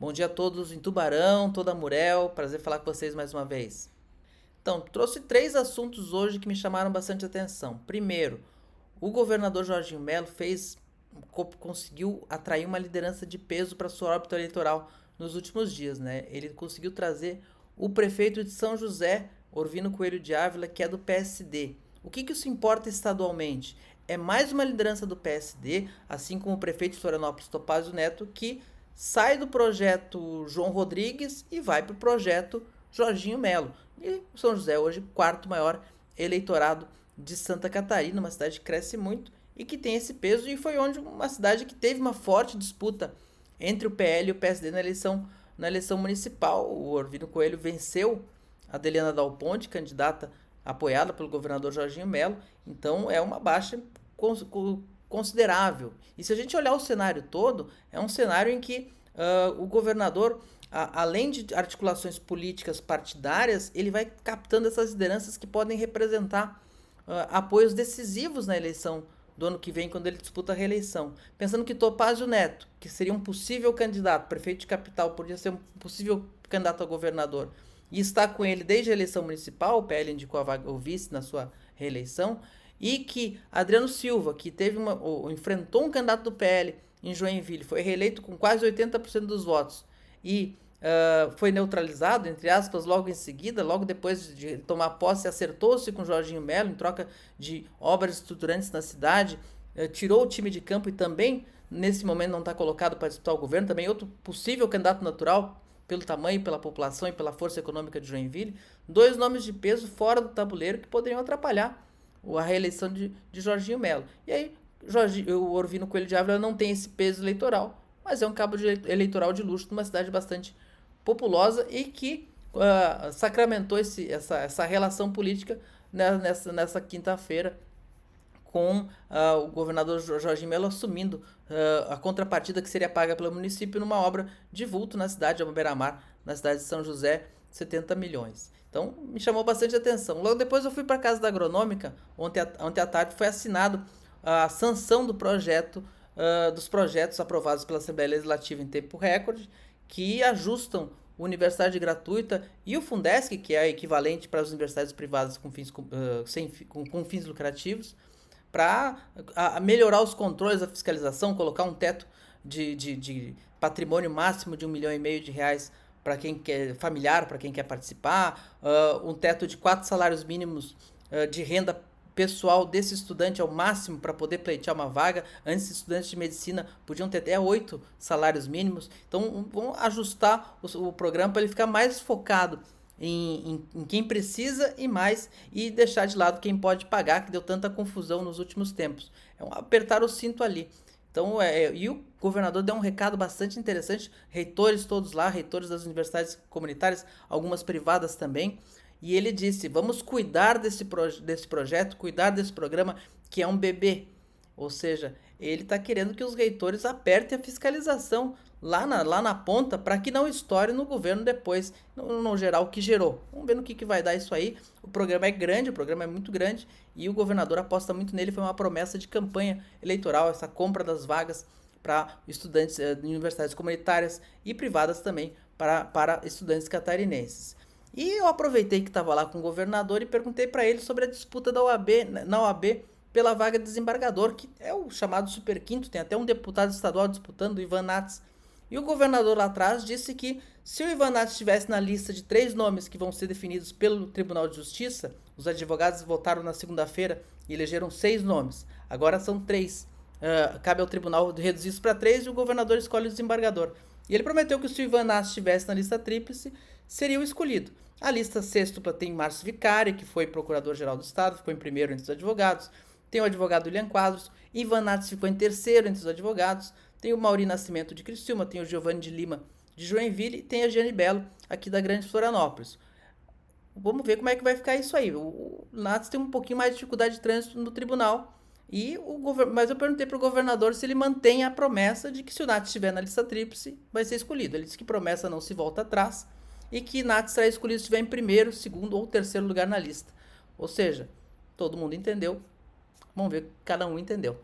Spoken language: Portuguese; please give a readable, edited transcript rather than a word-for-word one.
Bom dia a todos em Tubarão, toda Murel, prazer falar com vocês mais uma vez. Então, trouxe três assuntos hoje que me chamaram bastante atenção. Primeiro, o governador Jorginho Melo conseguiu atrair uma liderança de peso para sua órbita eleitoral nos últimos dias, né? Ele conseguiu trazer o prefeito de São José, Orvino Coelho de Ávila, que é do PSD. O que isso importa estadualmente? É mais uma liderança do PSD, assim como o prefeito de Florianópolis, Topázio Neto, que sai do projeto João Rodrigues e vai para o projeto Jorginho Melo. E São José hoje, quarto maior eleitorado de Santa Catarina, uma cidade que cresce muito e que tem esse peso, e foi onde uma cidade que teve uma forte disputa entre o PL e o PSD na eleição municipal. O Orvino Coelho venceu a Adeliana Dal Ponte, candidata apoiada pelo governador Jorginho Melo, então é uma baixa considerável. E se a gente olhar o cenário todo, é um cenário em que o governador, além de articulações políticas partidárias, ele vai captando essas lideranças que podem representar apoios decisivos na eleição do ano que vem, quando ele disputa a reeleição. Pensando que Topázio Neto, que seria um possível candidato, prefeito de capital, podia ser um possível candidato a governador, e está com ele desde a eleição municipal, o PL indicou o vice na sua reeleição, e que Adriano Silva, que enfrentou um candidato do PL em Joinville, foi reeleito com quase 80% dos votos e foi neutralizado, entre aspas, logo em seguida, logo depois de tomar posse, acertou-se com Jorginho Melo em troca de obras estruturantes na cidade, tirou o time de campo e também, nesse momento, não está colocado para disputar o governo, também outro possível candidato natural, pelo tamanho, pela população e pela força econômica de Joinville, dois nomes de peso fora do tabuleiro que poderiam atrapalhar a reeleição de Jorginho Melo. E aí, o Orvino Coelho de Ávila não tem esse peso eleitoral, mas é um cabo eleitoral de luxo numa cidade bastante populosa e que sacramentou essa relação política nessa quinta-feira, com o governador Jorginho Melo assumindo a contrapartida que seria paga pelo município numa obra de vulto na cidade de Beira-Mar, na cidade de São José, 70 milhões. Então, me chamou bastante atenção. Logo depois eu fui para a Casa da Agronômica, ontem à tarde foi assinado a sanção do projeto, dos projetos aprovados pela Assembleia Legislativa em tempo recorde, que ajustam a universidade gratuita e o Fundesc, que é equivalente para as universidades privadas com fins lucrativos, para melhorar os controles da fiscalização, colocar um teto de patrimônio máximo de R$ 1,5 milhão para quem quer familiar, para quem quer participar, um teto de 4 salários mínimos de renda pessoal desse estudante ao máximo para poder pleitear uma vaga. Antes, estudantes de medicina podiam ter até 8 salários mínimos. Então, vamos ajustar o programa para ele ficar mais focado em quem precisa e deixar de lado quem pode pagar, que deu tanta confusão nos últimos tempos. É um apertar o cinto ali. Então, e o governador deu um recado bastante interessante, reitores todos lá, reitores das universidades comunitárias, algumas privadas também, e ele disse: vamos cuidar desse projeto, cuidar desse programa, que é um bebê. Ou seja, ele está querendo que os reitores apertem a fiscalização lá na ponta, para que não estoure no governo depois, no geral, o que gerou. Vamos ver no que vai dar isso aí. O programa é grande, o programa é muito grande, e o governador aposta muito nele. Foi uma promessa de campanha eleitoral, essa compra das vagas para estudantes de universidades comunitárias e privadas também, para estudantes catarinenses. E eu aproveitei que estava lá com o governador e perguntei para ele sobre a disputa na OAB pela vaga de desembargador, que é o chamado Super Quinto, tem até um deputado estadual disputando, o Ivan Nats. E o governador lá atrás disse que, se o Ivan Nats estivesse na lista de 3 nomes que vão ser definidos pelo Tribunal de Justiça, os advogados votaram na segunda-feira e elegeram 6 nomes. Agora são 3. Cabe ao tribunal reduzir isso para 3 e o governador escolhe o desembargador. E ele prometeu que, se o Ivan Nats estivesse na lista tríplice, seria o escolhido. A lista sextupla tem Márcio Vicari, que foi procurador-geral do Estado, ficou em primeiro entre os advogados. Tem o advogado William Quadros. Ivan Nats ficou em terceiro entre os advogados. Tem o Mauri Nascimento de Criciúma, tem o Giovanni de Lima de Joinville e tem a Giane Belo aqui da Grande Florianópolis. Vamos ver como é que vai ficar isso aí. O Nats tem um pouquinho mais de dificuldade de trânsito no tribunal, mas eu perguntei para o governador se ele mantém a promessa de que, se o Nats estiver na lista tríplice, vai ser escolhido. Ele disse que promessa não se volta atrás e que Nats será escolhido se estiver em primeiro, segundo ou terceiro lugar na lista. Ou seja, todo mundo entendeu. Vamos ver, cada um entendeu.